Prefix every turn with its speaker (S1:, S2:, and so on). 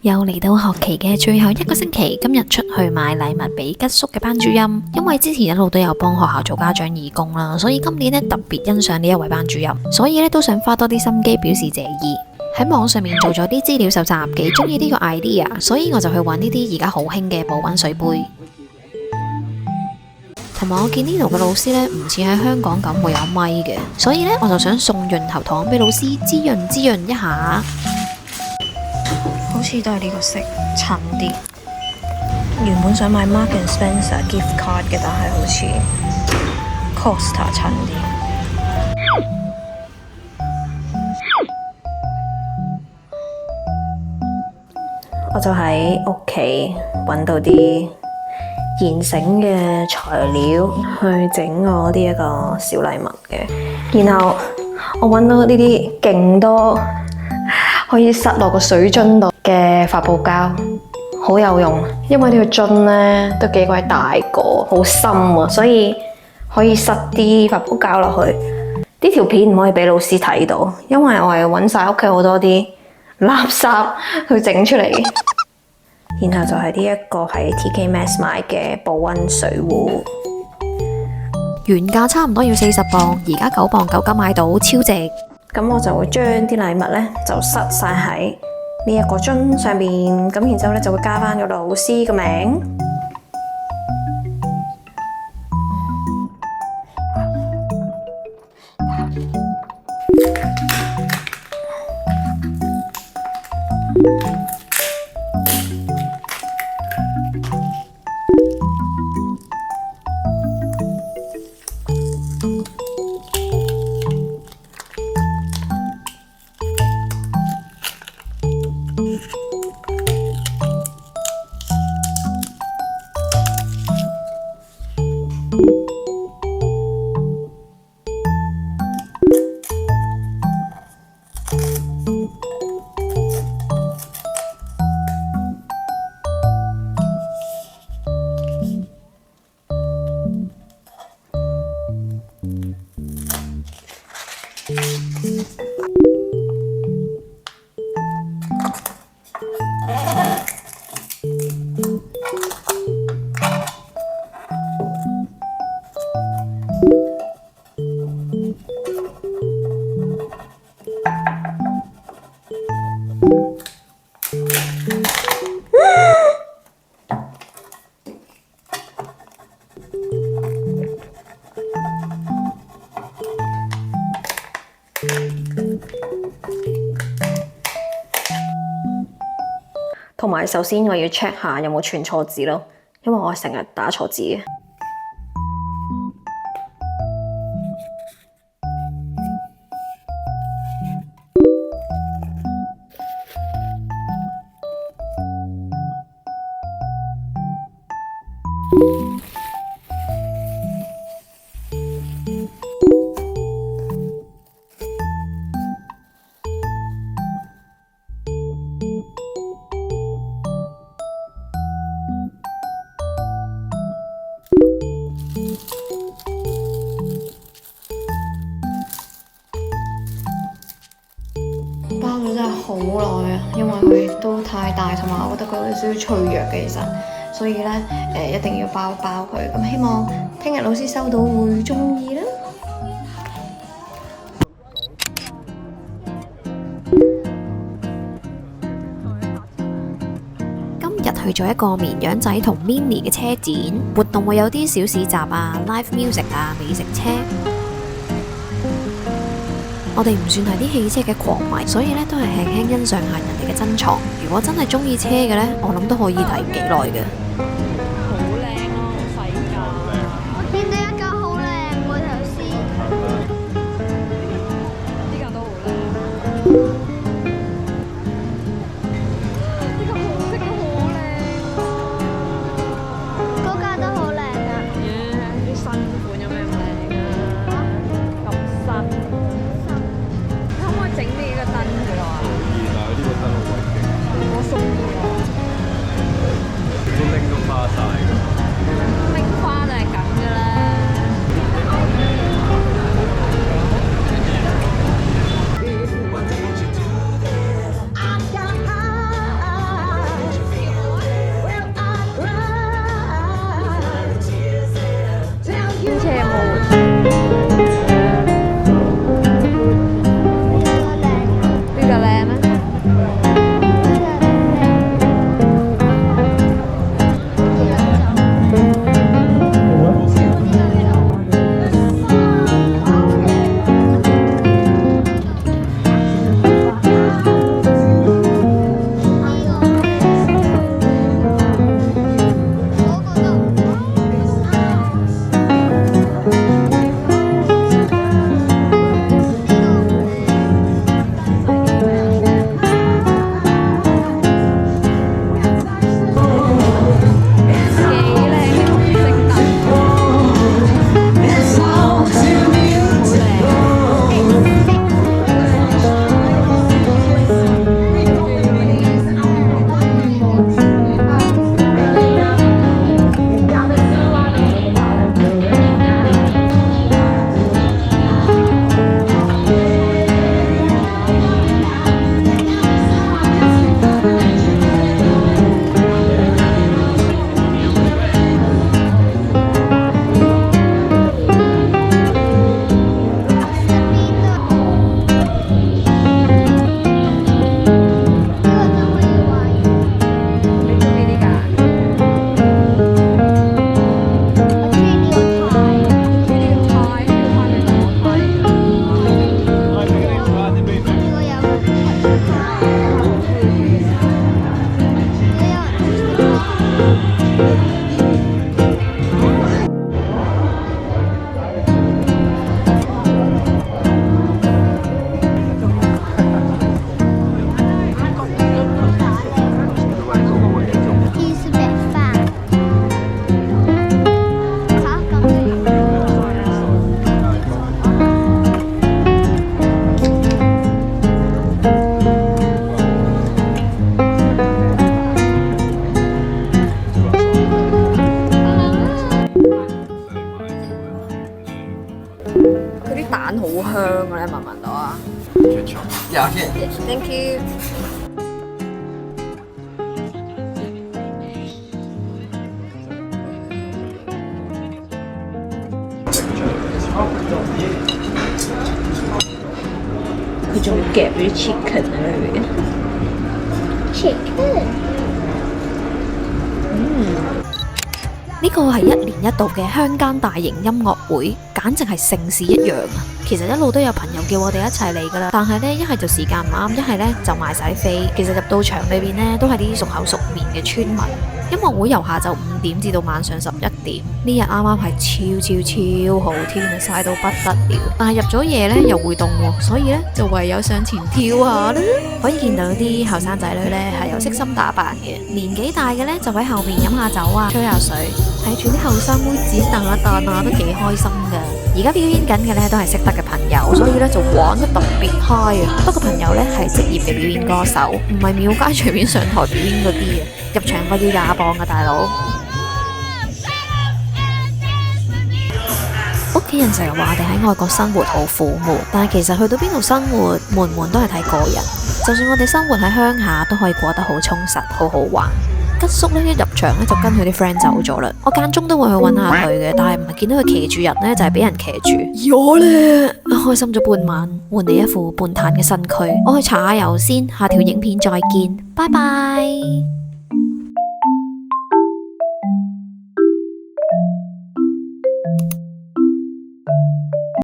S1: 又嚟到學期嘅最後一個星期，今日出去買禮物俾吉叔嘅班主任。因為之前一路都有幫學校做家長義工啦，所以今年呢特別欣賞呢一位班主任，所以呢都想花多啲心機表示謝意。喺網上面做咗啲資料搜集，幾中意呢個 idea， 所以我就去揾呢啲而家好興嘅保溫水杯。同埋我見呢度嘅老師呢，唔似喺香港咁會有咪嘅，所以呢我就想送潤喉糖俾老師滋潤一下。好似都係呢個色襯啲。原本想買 Marks and Spencer gift card 嘅，但係好似 Costa 襯啲。我就喺屋企揾到啲現成嘅材料去整我呢一個小禮物嘅，然後我揾到呢啲勁多可以塞落個水樽度嘅發泡膠，好有用，因為呢個樽呢都幾鬼大個，好深啊，所以可以塞啲發泡膠落去。呢條片唔可以俾老師睇到，因為我係揾晒屋企好多啲垃圾去整出嚟。然後就係呢一個喺 TK Maxx 買嘅保溫水壺，原價差唔多要40磅，而家9磅99買到，超值。咁我就會將啲禮物呢就塞晒喺呢一個樽上面，咁然之後呢就會加翻個老師嘅名。同埋首先我要 check 下有冇串錯字咯，因為我成日打錯字嘅。包咗真係好耐啊，因為佢都太大，同埋我覺得佢有少少脆弱嘅，其實，所以呢，一定要包佢。咁希望聽日老師收到會鍾意啦。今日去咗一個綿羊仔同 Mini 嘅車展，活動會有啲小市集啊、live music 啊、美食車。
S2: 我哋唔算係啲汽車嘅狂迷，所以咧都係輕輕欣賞下人哋嘅珍藏。如果真係中意車嘅咧，我諗都可以睇唔幾耐嘅。
S1: 好靚咯，好細架。
S3: 我見到一架好靚喎頭先，
S1: 呢架都好靚。呢個紅色都好靚喎。
S3: 嗰架都好靚啊！
S1: 啲新款有咩咁靚啊？咁新，你可唔可以整呢個燈嘅話？
S4: 但係呢個燈好鬼勁，
S1: 我送你啊！
S4: 啲拎都花晒㗎。
S1: 拎花就係咁㗎啦。飆車有冇？呢個靚咩？佢啲蛋好香嘅咧，聞唔聞到啊？Thank you。佢仲夾咗啲 chicken 喺裏邊。
S3: chicken。
S2: 呢個係1年1度嘅鄉間大型音樂會，簡直係盛事一樣啊！其實一路都有朋友叫我哋一齊嚟噶啦，但係呢，一係就時間唔啱，一係呢就賣晒飛。其實入到場裏邊呢，都係啲熟口熟面嘅村民。音樂會由下晝5點至到晚上11點，呢日啱啱係超好天啊，曬到不得了。但係入咗夜呢又會凍喎，所以呢就唯有上前跳下啦。可以見到啲後生仔女呢係有悉心打扮嘅，年紀大嘅呢就喺後面飲下酒啊，吹下水，睇住啲後生妹子彈下彈下都幾開心噶。而家表演緊嘅呢都係識得嘅朋友，所以呢就玩得特別嗨啊！不過朋友呢係職業嘅表演歌手，唔係廟街隨便上台表演嗰啲啊。入場費要20磅啊，大佬！屋企人成日話我哋喺外國生活好苦悶，但係其實去到邊度生活，悶唔悶都係睇個人。就算我哋生活喺鄉下，都可以過得好充實，好好玩。吉叔呢一入場呢，就跟佢啲 friend 走咗啦。我間中都會去揾下佢嘅，但係唔係見到佢騎住人呢，就係俾人騎住。我呢，開心咗半晚，換嚟一副半癱嘅身軀。我去搽下油先，下條影片再見，拜拜。